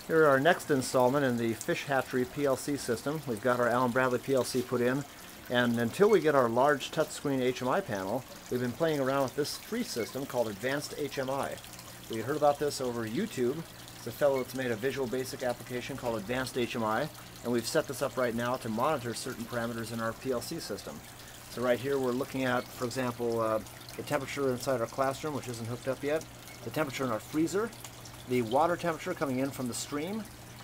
Here are our next installment in the fish hatchery PLC system. We've got our Allen Bradley PLC put in, and until we get our large touchscreen HMI panel, we've been playing around with this free system called AdvancedHMI. We heard about this over YouTube. It's a fellow that's made a Visual Basic application called AdvancedHMI, and we've set this up right now to monitor certain parameters in our PLC system. So right here we're looking at, for example, the temperature inside our classroom, which isn't hooked up yet, the temperature in our freezer, the water temperature coming in from the stream.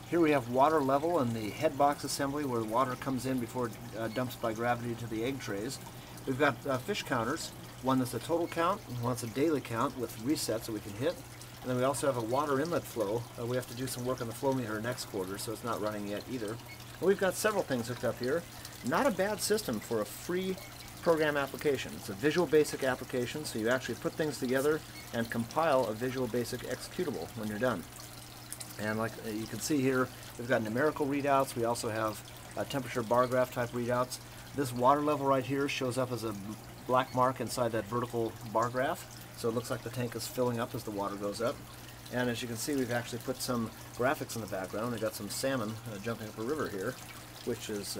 Here we have water level in the head box assembly where the water comes in before it dumps by gravity to the egg trays. We've got fish counters, one that's a total count and one that's a daily count with resets that we can hit. And then we also have a water inlet flow. We have to do some work on the flow meter next quarter, so it's not running yet either. And we've got several things hooked up here. Not a bad system for a free program application. It's a Visual Basic application, so you actually put things together and compile a Visual Basic executable when you're done. And like you can see here, we've got numerical readouts. We also have temperature bar graph type readouts. This water level right here shows up as a black mark inside that vertical bar graph, so it looks like the tank is filling up as the water goes up. And as you can see, we've actually put some graphics in the background. We've got some salmon jumping up a river here, which is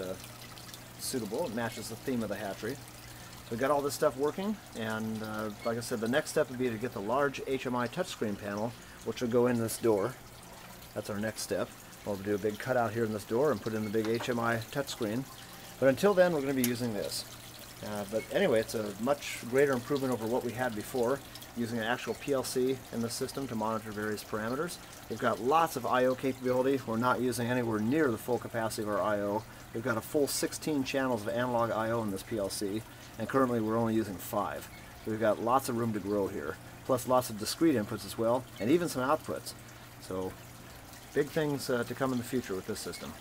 suitable. It matches the theme of the hatchery. So we've got all this stuff working, and like I said, the next step would be to get the large HMI touchscreen panel, which will go in this door. That's our next step. We'll do a big cutout here in this door and put in the big HMI touchscreen. But until then, we're going to be using this. But anyway, it's a much greater improvement over what we had before, using an actual PLC in the system to monitor various parameters. We've got lots of I/O capability. We're not using anywhere near the full capacity of our I/O. We've got a full 16 channels of analog I/O in this PLC, and currently we're only using 5. So we've got lots of room to grow here, plus lots of discrete inputs as well, and even some outputs. So big things to come in the future with this system.